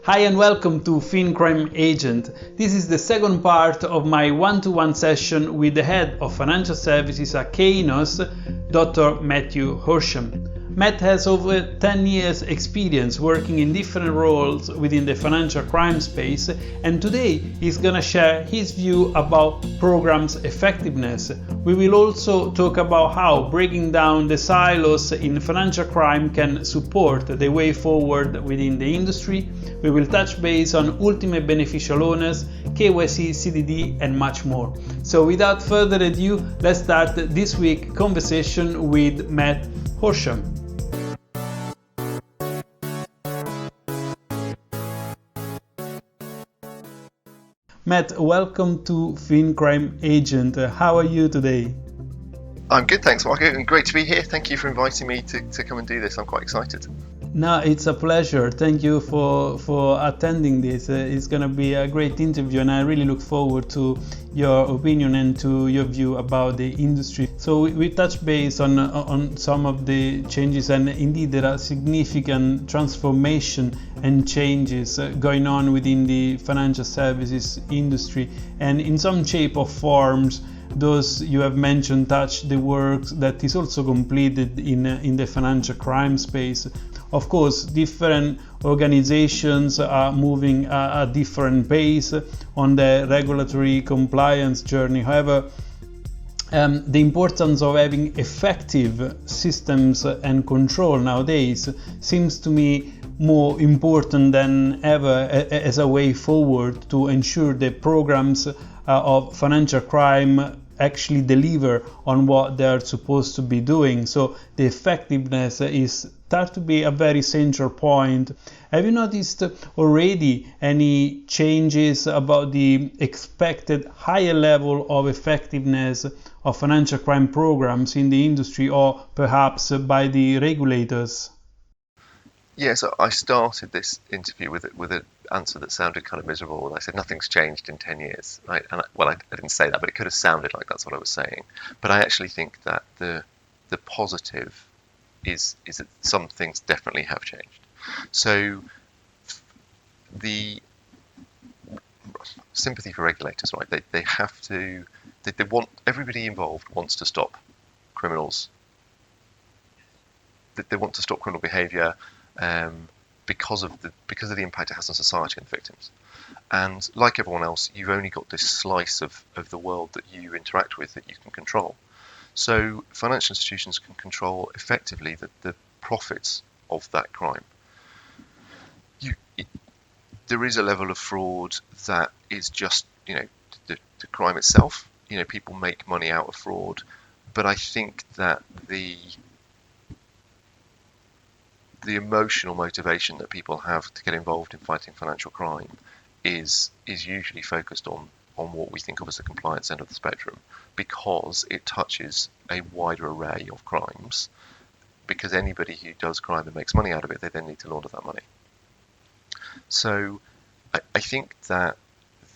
Hi and welcome to FinCrime Agent. This is the second part of my one-to-one session with the head of financial services at Carey, Dr. Matthew Horsham. Matt has over 10 years experience working in different roles within the financial crime space, and today he's gonna share his view about programs' effectiveness. We will also talk about how breaking down the silos in financial crime can support the way forward within the industry. We will touch base on ultimate beneficial owners, KYC, CDD, and much more. So without further ado, let's start this week's conversation with Matt Horsham. Matt, welcome to FinCrime Agent. How are you today? I'm good, thanks, Marco, and great to be here. Thank you for inviting me to come and do this. I'm quite excited. No, it's a pleasure. Thank you for attending this. It's going to be a great interview, and I really look forward to your opinion and to your view about the industry. So we touch base on some of the changes, and indeed there are significant transformation and changes going on within the financial services industry, and in some shape or forms those you have mentioned touch the work that is also completed in the financial crime space. Of course, different organizations are moving at a different pace on the regulatory compliance journey. However, the importance of having effective systems and control nowadays seems to me more important than ever as a way forward to ensure the programs of financial crime actually deliver on what they are supposed to be doing. So the effectiveness is start to be a very central point. Have you noticed already any changes about the expected higher level of effectiveness of financial crime programs in the industry, or perhaps by the regulators? Yeah, so I started this interview with an answer that sounded kind of miserable. I said nothing's changed in 10 years, right? And I didn't say that, but it could have sounded like that's what I was saying. But I actually think that the positive is that some things definitely have changed. So the sympathy for regulators, right? They have to. They want, everybody involved wants to stop criminals. They want to stop criminal behaviour. Because of the impact it has on society and the victims. And like everyone else, you've only got this slice of the world that you interact with that you can control. So financial institutions can control effectively the profits of that crime. There is a level of fraud that is just, the crime itself. People make money out of fraud, but I think that the emotional motivation that people have to get involved in fighting financial crime is usually focused on what we think of as the compliance end of the spectrum, because it touches a wider array of crimes. Because anybody who does crime and makes money out of it, they then need to launder that money. So I think that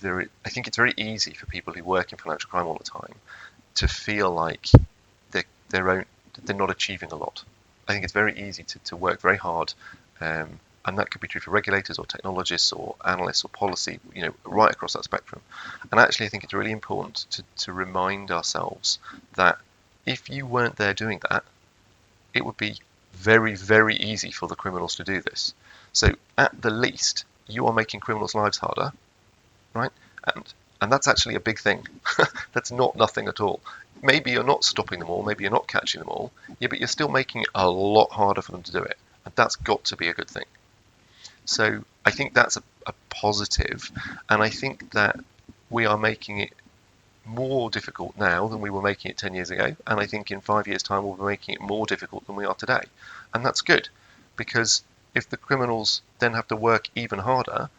it's very easy for people who work in financial crime all the time to feel like they're not achieving a lot. I think it's very easy to work very hard, and that could be true for regulators or technologists or analysts or policy, right across that spectrum. And actually, I think it's really important to remind ourselves that if you weren't there doing that, it would be very, very easy for the criminals to do this. So at the least, you are making criminals' lives harder, right? And that's actually a big thing. That's not nothing at all. Maybe you're not stopping them all, maybe you're not catching them all, yeah, but you're still making it a lot harder for them to do it. And that's got to be a good thing. So I think that's a positive. And I think that we are making it more difficult now than we were making it 10 years ago. And I think in 5 years' time, we'll be making it more difficult than we are today. And that's good, because if the criminals then have to work even harder,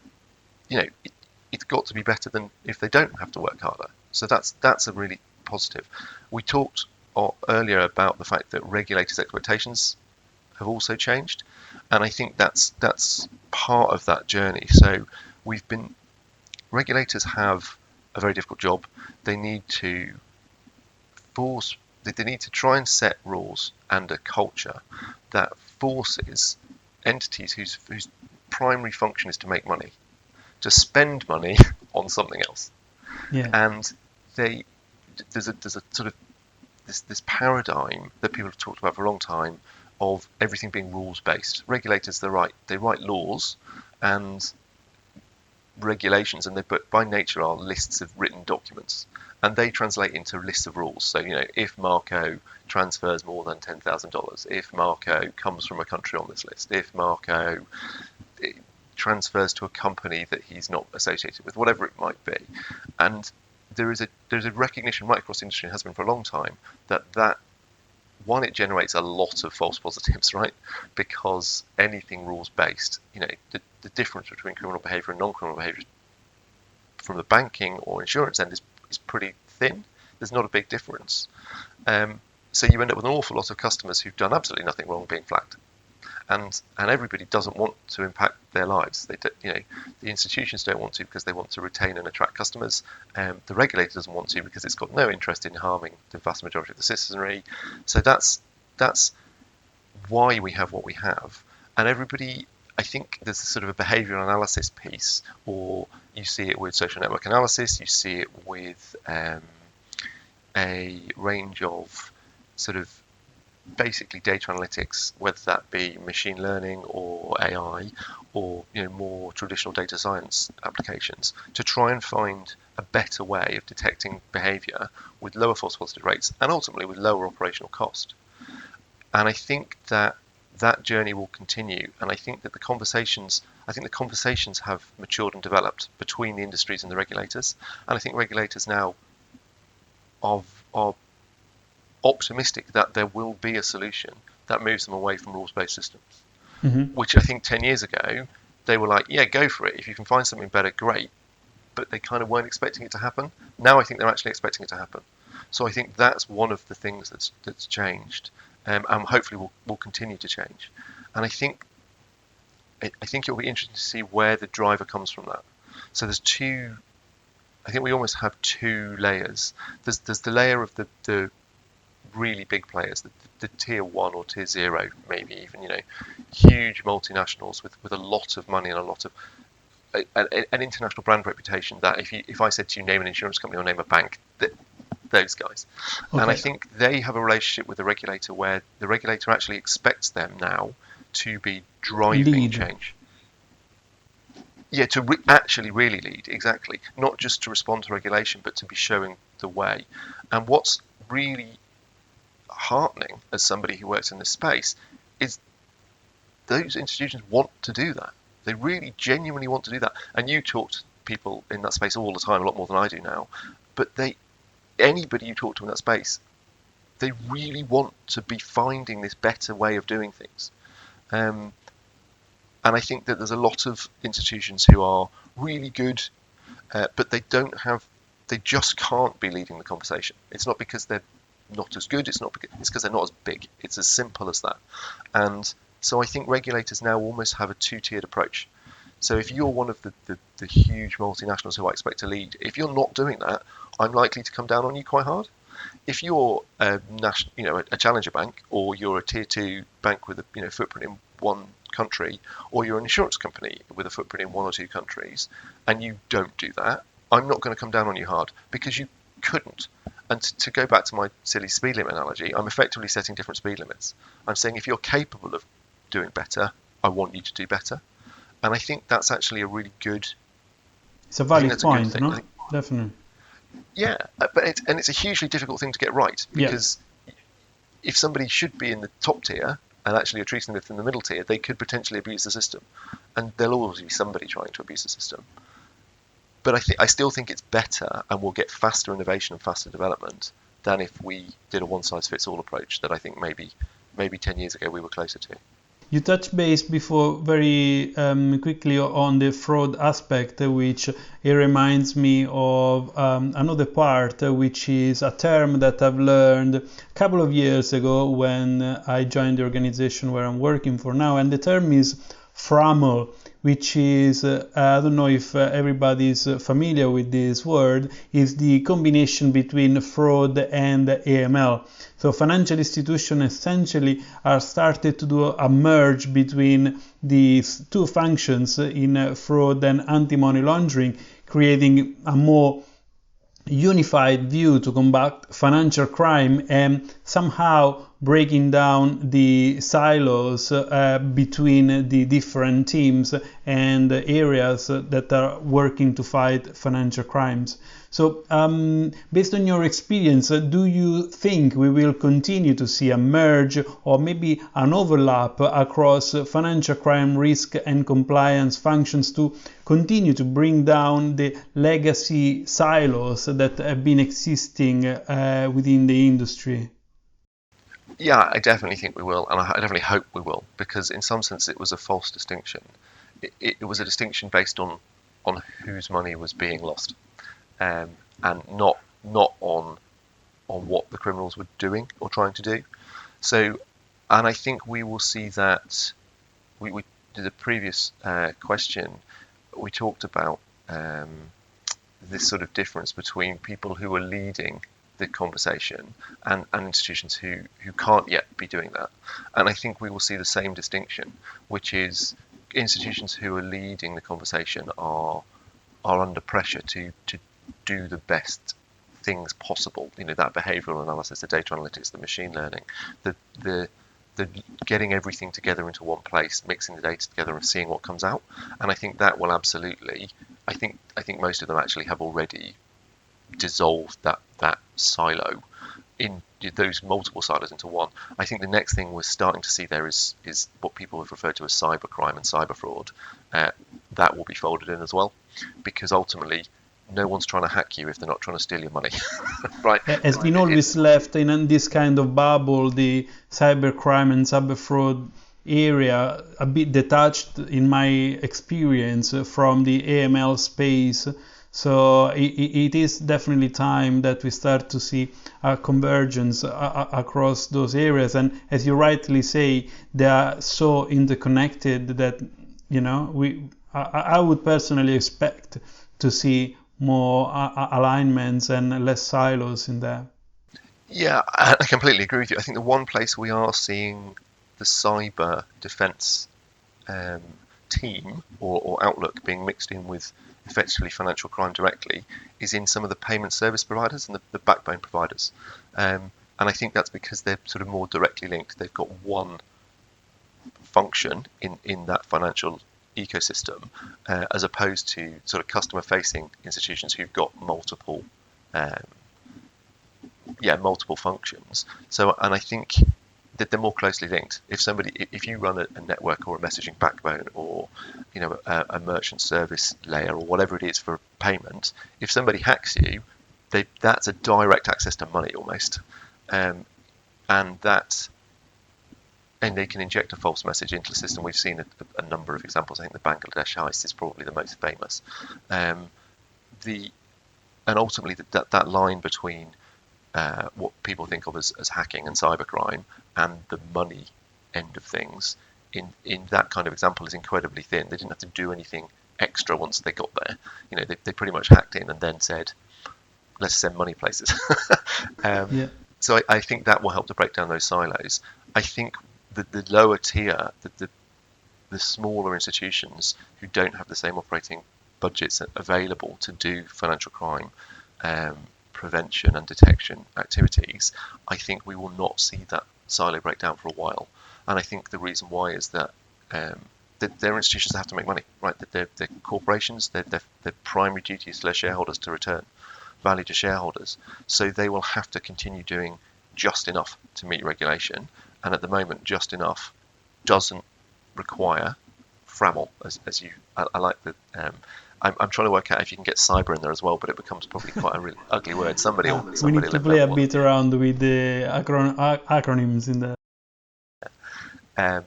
it's got to be better than if they don't have to work harder. So that's a really positive. We talked earlier about the fact that regulators' expectations have also changed, and I think that's part of that journey. So regulators have a very difficult job. They need to try and set rules and a culture that forces entities whose primary function is to make money, to spend money on something else. Yeah. And there's a sort of this paradigm that people have talked about for a long time of everything being rules based. Regulators, they write laws and regulations, and they by nature are lists of written documents, and they translate into lists of rules. So, if Marco transfers more than $10,000, if Marco comes from a country on this list, if Marco transfers to a company that he's not associated with, whatever it might be. And there's a recognition right across the industry, and has been for a long time, that one, it generates a lot of false positives, right? Because anything rules based, the difference between criminal behaviour and non-criminal behaviour from the banking or insurance end is pretty thin. There's not a big difference. So you end up with an awful lot of customers who've done absolutely nothing wrong being flagged. And everybody doesn't want to impact their lives. The institutions don't want to because they want to retain and attract customers. The regulator doesn't want to because it's got no interest in harming the vast majority of the citizenry. So that's why we have what we have. And everybody, I think there's a sort of a behavioural analysis piece, or you see it with social network analysis, you see it with a range of sort of basically data analytics, whether that be machine learning or AI or more traditional data science applications, to try and find a better way of detecting behaviour with lower false positive rates and ultimately with lower operational cost. And I think that journey will continue, and I think that the conversations have matured and developed between the industries and the regulators, and I think regulators now are optimistic that there will be a solution that moves them away from rules-based systems. Which I think 10 years ago they were like, yeah, go for it, if you can find something better, great, but they kind of weren't expecting it to happen. Now I think they're actually expecting it to happen. So I think that's one of the things that's changed, and hopefully will continue to change. And I think it'll be interesting to see where the driver comes from that. So I think we almost have two layers. There's the layer of the really big players, the tier 1 or tier 0, maybe even, huge multinationals with a lot of money and a lot of an international brand reputation, that if I said to you, name an insurance company or name a bank, those guys. Okay. And I think they have a relationship with the regulator where the regulator actually expects them now to be driving change. Yeah, to actually really lead, exactly. Not just to respond to regulation, but to be showing the way. And what's really heartening as somebody who works in this space is those institutions want to do that. They really genuinely want to do that. And you talk to people in that space all the time, a lot more than I do now, but anybody you talk to in that space, they really want to be finding this better way of doing things. And I think that there's a lot of institutions who are really good, but they just can't be leading the conversation. It's not because they're not as good, it's because they're not as big. It's as simple as that. And so I think regulators now almost have a two-tiered approach. So if you're one of the huge multinationals who I expect to lead, if you're not doing that, I'm likely to come down on you quite hard. If you're a challenger bank, or you're a tier 2 bank with a footprint in one country, or you're an insurance company with a footprint in one or two countries, and you don't do that, I'm not going to come down on you hard, because you couldn't. And to go back to my silly speed limit analogy, I'm effectively setting different speed limits. I'm saying if you're capable of doing better, I want you to do better. And I think that's actually a really good... It's a valid point, no? Definitely. Yeah, but it's a hugely difficult thing to get right, because if somebody should be in the top tier and actually are treating them in the middle tier, they could potentially abuse the system. And there'll always be somebody trying to abuse the system. But I still think it's better, and we'll get faster innovation and faster development than if we did a one-size-fits-all approach that I think maybe 10 years ago we were closer to. You touched base before very quickly on the fraud aspect, which it reminds me of another part, which is a term that I've learned a couple of years ago when I joined the organization where I'm working for now, and the term is FRAML, which is, I don't know if everybody's familiar with this word, is the combination between fraud and AML. So financial institutions essentially are started to do a merge between these two functions in fraud and anti-money laundering, creating a more unified view to combat financial crime and somehow breaking down the silos between the different teams and areas that are working to fight financial crimes. So, based on your experience, do you think we will continue to see a merge or maybe an overlap across financial crime risk and compliance functions to continue to bring down the legacy silos that have been existing within the industry? Yeah, I definitely think we will, and I definitely hope we will, because in some sense it was a false distinction. It was a distinction based on whose money was being lost, and not on what the criminals were doing or trying to do. So, and I think we will see that. We did a previous question. We talked about this sort of difference between people who are leading the conversation and institutions who can't yet be doing that. And I think we will see the same distinction, which is institutions who are leading the conversation are under pressure to do the best things possible. You know, that behavioral analysis, the data analytics, the machine learning, the getting everything together into one place, mixing the data together and seeing what comes out. And I think that will absolutely, I think most of them actually have already dissolved that silo in those multiple silos into one. I think the next thing we're starting to see there is what people have referred to as cybercrime and cyber fraud. That will be folded in as well, because ultimately no one's trying to hack you if they're not trying to steal your money. Right? Has been always left in this kind of bubble, the cybercrime and cyber fraud area, a bit detached in my experience from the AML space. So it is definitely time that we start to see a convergence across those areas. And as you rightly say, they are so interconnected that, you know, I would personally expect to see more alignments and less silos in there. Yeah, I completely agree with you. I think the one place we are seeing the cyber defense team or outlook being mixed in with effectively financial crime directly is in some of the payment service providers and the backbone providers. And I think that's because they're sort of more directly linked. They've got one function in that financial ecosystem, as opposed to sort of customer-facing institutions who've got multiple functions. So, and I think that they're more closely linked. If you run a network or a messaging backbone or, you know, a merchant service layer or whatever it is for payment, if somebody hacks you, that's a direct access to money almost, and they can inject a false message into the system. We've seen a number of examples. I think the Bangladesh heist is probably the most famous. And ultimately that line between what people think of as hacking and cybercrime and the money end of things in that kind of example is incredibly thin. They didn't have to do anything extra once they got there. You know, they pretty much hacked in and then said, let's send money places. So I think that will help to break down those silos. I think the lower tier, the smaller institutions who don't have the same operating budgets available to do financial crime prevention and detection activities, I think we will not see that silo break down for a while. And I think the reason why is that their institutions have to make money, right? That they're corporations, their primary duty is to their shareholders to return value to shareholders. So they will have to continue doing just enough to meet regulation. And at the moment, just enough doesn't require FRAML, as you. I like the. I'm trying to work out if you can get cyber in there as well, but it becomes probably quite a really ugly word. We need to play a bit around with the acronyms in there.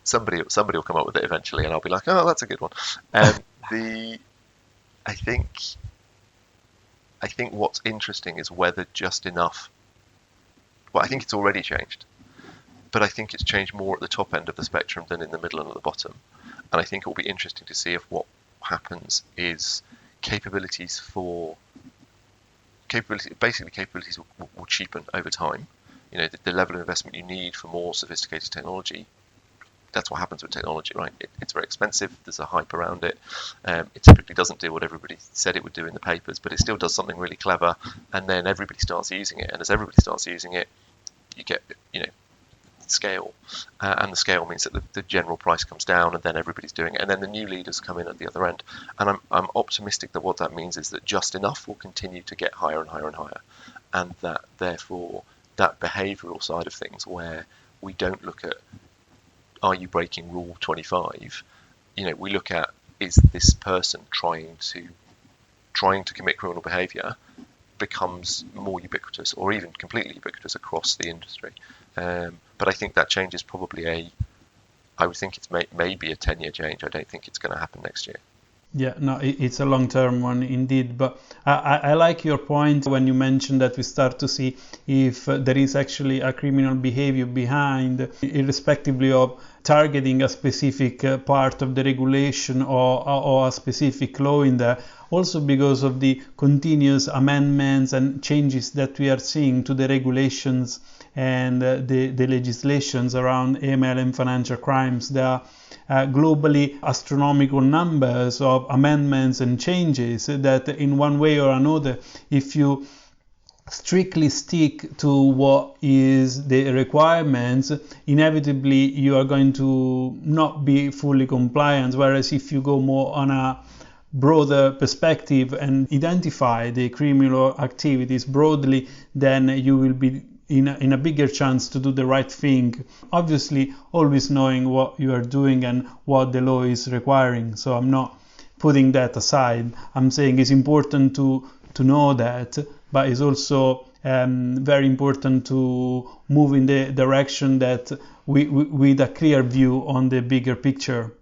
Somebody will come up with it eventually, and I'll be like, oh, that's a good one. I think what's interesting is whether just enough. Well, I think it's already changed, but I think it's changed more at the top end of the spectrum than in the middle and at the bottom. And I think it will be interesting to see if what happens is capabilities will cheapen over time. The level of investment you need for more sophisticated technology. That's what happens with technology, right? It's very expensive. There's a hype around it. It typically doesn't do what everybody said it would do in the papers, but it still does something really clever. And then everybody starts using it. And as everybody starts using it, you get, scale. And the scale means that the general price comes down, and then everybody's doing it. And then the new leaders come in at the other end. And I'm optimistic that what that means is that just enough will continue to get higher and higher and higher. And that, therefore, that behavioural side of things, where we don't look at, are you breaking rule 25? We look at, is this person trying to commit criminal behaviour, becomes more ubiquitous, or even completely ubiquitous across the industry. But I think that change is probably I would think it's maybe a 10-year change. I don't think it's going to happen next year. Yeah, no, it's a long-term one indeed. But I like your point when you mentioned that we start to see if there is actually a criminal behavior behind, irrespectively of targeting a specific part of the regulation or a specific law in there. Also because of the continuous amendments and changes that we are seeing to the regulations and the legislations around AML and financial crimes. There are globally astronomical numbers of amendments and changes that in one way or another, if you strictly stick to what is the requirements, inevitably you are going to not be fully compliant. Whereas if you go more on a broader perspective and identify the criminal activities broadly, then you will be in a bigger chance to do the right thing. Obviously, always knowing what you are doing and what the law is requiring. So I'm not putting that aside. I'm saying it's important to know that, but it's also very important to move in the direction that with a clear view on the bigger picture.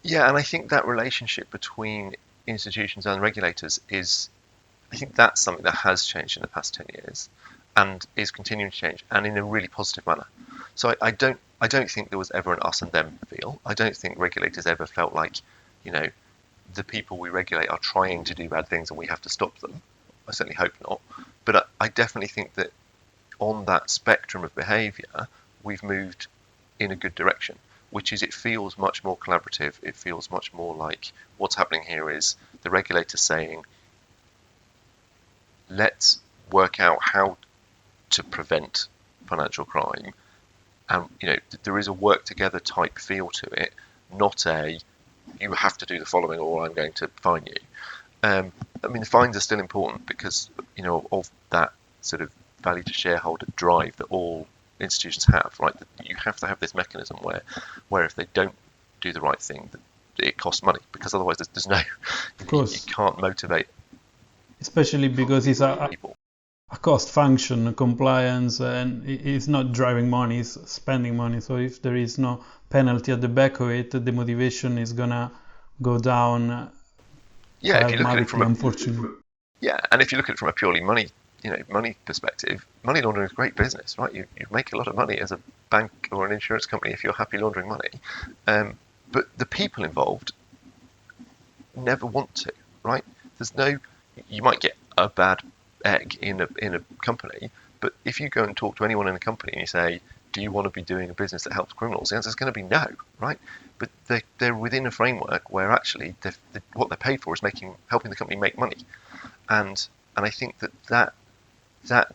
Yeah, and I think that relationship between institutions and regulators I think that's something that has changed in the past 10 years and is continuing to change, and in a really positive manner. So I don't think there was ever an us and them feel. I don't think regulators ever felt like, the people we regulate are trying to do bad things and we have to stop them. I certainly hope not. But I definitely think that on that spectrum of behaviour, we've moved in a good direction, which is it feels much more collaborative. It feels much more like what's happening here is the regulator saying, let's work out how to prevent financial crime. And, there is a work together type feel to it, not you have to do the following or I'm going to fine you. The fines are still important because, of that sort of value to shareholder drive that all institutions have, right? You have to have this mechanism where if they don't do the right thing, it costs money, because otherwise there's no, of course, you can't motivate. Especially because it's a cost function, compliance, and it's not driving money, it's spending money. So if there is no penalty at the back of it, the motivation is gonna go down. Yeah, if you look at it from unfortunately. Yeah, and if you look at it from a purely money perspective, money laundering is great business, right? You make a lot of money as a bank or an insurance company if you're happy laundering money. But the people involved never want to, right? You might get a bad egg in a company, but if you go and talk to anyone in the company and you say, do you want to be doing a business that helps criminals? The answer is going to be no, right? But they're within a framework where actually what they're paid for is helping the company make money, and I think that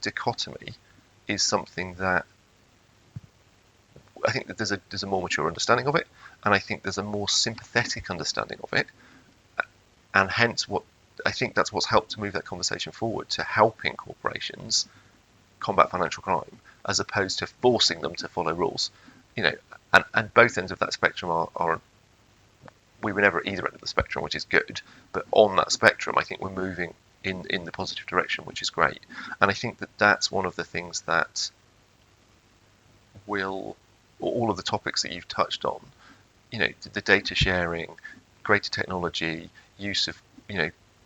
dichotomy is something that I think that there's a more mature understanding of it, and I think there's a more sympathetic understanding of it, and hence I think that's what's helped to move that conversation forward to helping corporations combat financial crime, as opposed to forcing them to follow rules. And both ends of that spectrum are we were never at either end of the spectrum, which is good. But on that spectrum, I think we're moving in the positive direction, which is great. And I think that that's one of the things that all of the topics that you've touched on, the data sharing, greater technology, use of,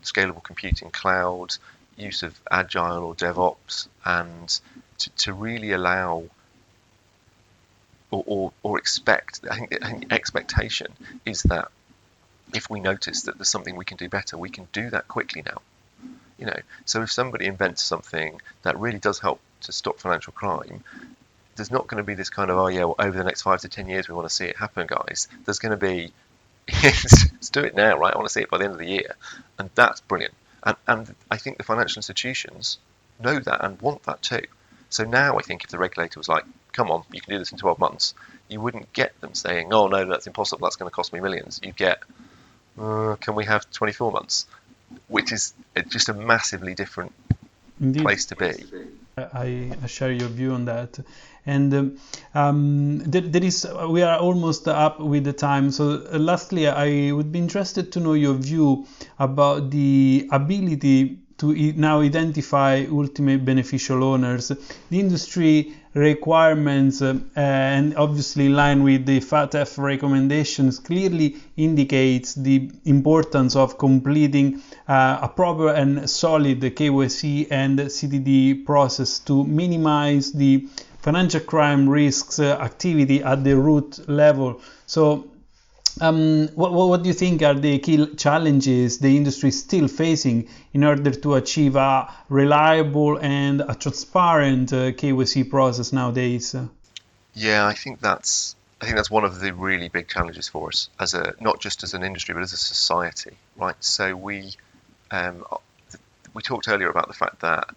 scalable computing, cloud, use of agile or DevOps, and to really allow or expect. I think the expectation is that if we notice that there's something we can do better, we can do that quickly now. So if somebody invents something that really does help to stop financial crime, there's not going to be this kind of, over the next 5 to 10 years we want to see it happen, guys. There's going to be, let's do it now, right? I want to see it by the end of the year, and that's brilliant. And I think the financial institutions know that and want that too. So now I think if the regulator was like, come on, you can do this in 12 months, you wouldn't get them saying, oh no, that's impossible, that's going to cost me millions. You'd get, can we have 24 months? Which is just a massively different place to be. I share your view on that, and we are almost up with the time. So lastly, I would be interested to know your view about the ability to now identify ultimate beneficial owners. The industry requirements and obviously in line with the FATF recommendations clearly indicates the importance of completing a proper and solid KYC and CDD process to minimize the financial crime risks activity at the root level. So what do you think are the key challenges the industry is still facing in order to achieve a reliable and a transparent KYC process nowadays? Yeah, I think that's one of the really big challenges for us not just as an industry but as a society, right? So we talked earlier about the fact that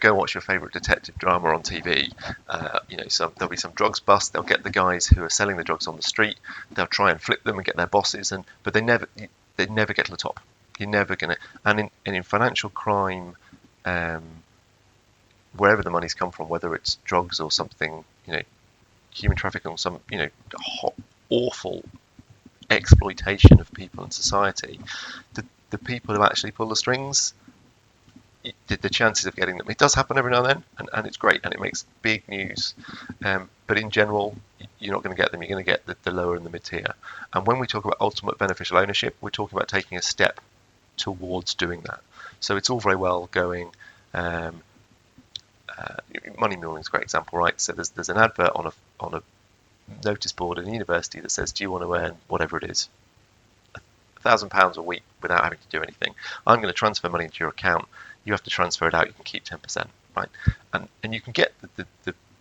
go watch your favorite detective drama on TV. There'll be some drugs bust. They'll get the guys who are selling the drugs on the street. They'll try and flip them and get their bosses, but they never get to the top. You're never gonna. And in financial crime, wherever the money's come from, whether it's drugs or something, human trafficking or some, awful exploitation of people in society, the people who actually pull the strings, the chances of getting them, it does happen every now and then, and it's great and it makes big news, but in general you're not going to get them. You're going to get the lower and the mid tier. And when we talk about ultimate beneficial ownership, we're talking about taking a step towards doing that. So it's all very well going, money laundering is a great example, right? So there's an advert on a notice board in a university that says, do you want to earn whatever it is, £1,000 a week without having to do anything? I'm going to transfer money into your account. You have to transfer it out. You can keep 10%, right? And you can get the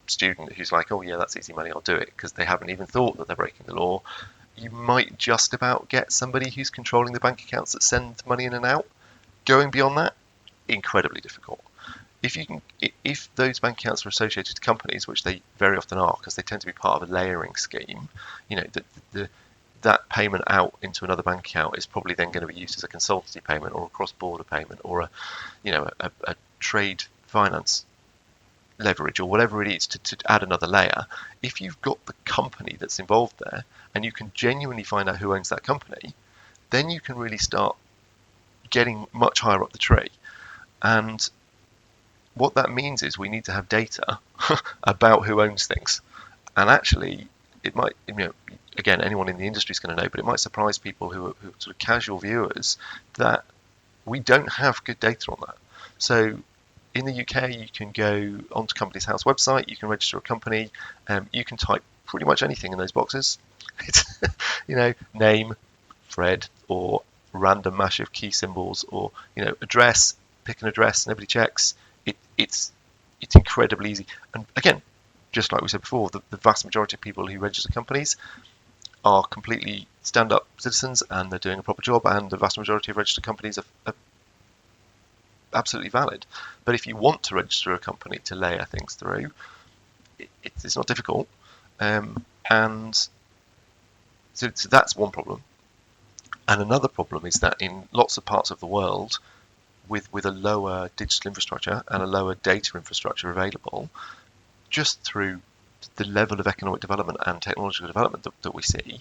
student who's like, oh yeah, that's easy money, I'll do it, because they haven't even thought that they're breaking the law. You might just about get somebody who's controlling the bank accounts that send money in and out. Going beyond that, incredibly difficult. If those bank accounts are associated to companies, which they very often are, because they tend to be part of a layering scheme, that payment out into another bank account is probably then going to be used as a consultancy payment or a cross-border payment or a trade finance leverage or whatever it is to add another layer. If you've got the company that's involved there and you can genuinely find out who owns that company, then you can really start getting much higher up the tree. And what that means is we need to have data about who owns things. And actually, it might, again, anyone in the industry is going to know, but it might surprise people who are sort of casual viewers that we don't have good data on that. So in the UK, you can go onto Companies House website, you can register a company, you can type pretty much anything in those boxes. It's, name, Fred, or random mash of key symbols, or address, pick an address, and everybody checks. It's incredibly easy. And again, just like we said before, the vast majority of people who register companies are completely stand-up citizens and they're doing a proper job, and the vast majority of registered companies are absolutely valid. But if you want to register a company to layer things through, it's not difficult. And so that's one problem. And another problem is that in lots of parts of the world, with a lower digital infrastructure and a lower data infrastructure available, just through the level of economic development and technological development that we see,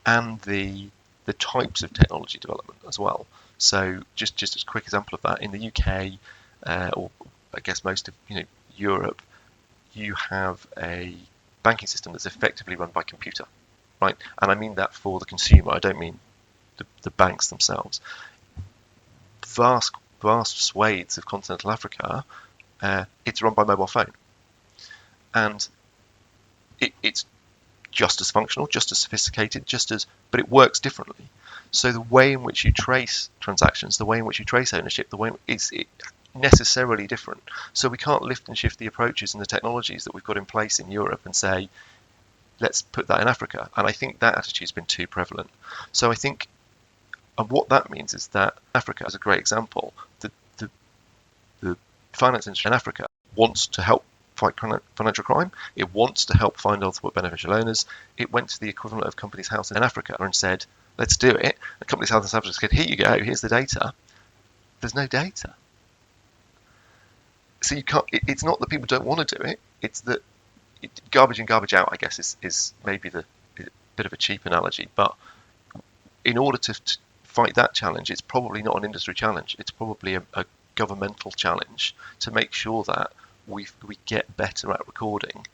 and the types of technology development as well. So just as a quick example of that, in the UK, or I guess most of Europe, you have a banking system that's effectively run by computer, right? And I mean that for the consumer. I don't mean the banks themselves. Vast swathes of continental Africa, it's run by mobile phone. And it's just as functional, just as sophisticated, but it works differently. So the way in which you trace transactions, the way in which you trace ownership, it's necessarily different. So we can't lift and shift the approaches and the technologies that we've got in place in Europe and say, let's put that in Africa. And I think that attitude's been too prevalent. So I think, and what that means is that Africa is a great example. The finance industry in Africa wants to help fight financial crime. It wants to help find ultimate beneficial owners. It went to the equivalent of Companies House in Africa and said, let's do it. The Companies House in South Africa said, here you go, here's the data. There's no data. So you can't, it's not that people don't want to do it, it's that garbage in, garbage out, I guess, is maybe the bit of a cheap analogy. But in order to fight that challenge, it's probably not an industry challenge. It's probably a governmental challenge to make sure that we get better at recording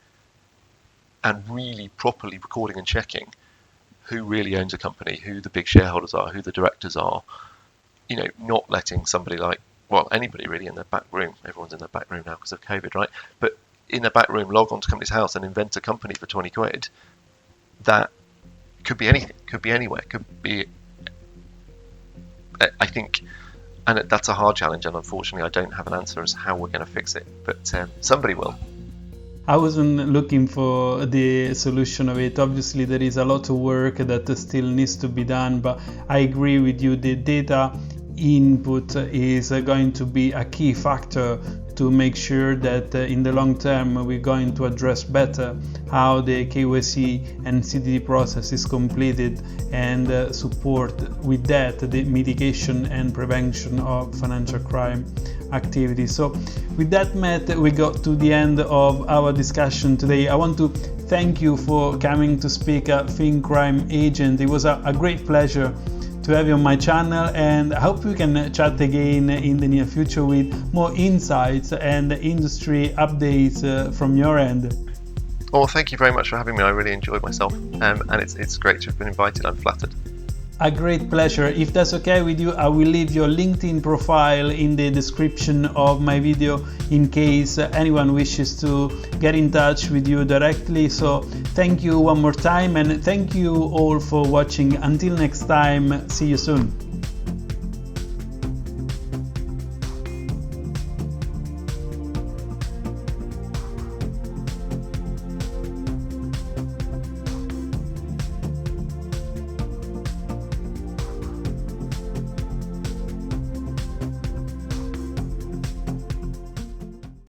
and really properly recording and checking who really owns a company, who the big shareholders are, who the directors are. You know, not letting somebody like, well, anybody really in their back room, everyone's in their back room now because of COVID, right? But in their back room, log on to Companies House and invent a company for 20 quid. That could be anything, could be anywhere, could be, I think, and that's a hard challenge, and unfortunately I don't have an answer as how we're going to fix it, but somebody will. I wasn't looking for the solution of it. Obviously there is a lot of work that still needs to be done, but I agree with you, the data input is going to be a key factor to make sure that in the long term we're going to address better how the KYC and CDD process is completed and support with that the mitigation and prevention of financial crime activities. So with that, Matt, we got to the end of our discussion today. I want to thank you for coming to speak at FinCrime Agent. It was a great pleasure to have you on my channel, and I hope we can chat again in the near future with more insights and industry updates from your end. Well, thank you very much for having me. I really enjoyed myself, and it's great to have been invited. I'm flattered. A great pleasure. If that's okay with you, I will leave your LinkedIn profile in the description of my video in case anyone wishes to get in touch with you directly. So thank you one more time, and thank you all for watching. Until next time, see you soon.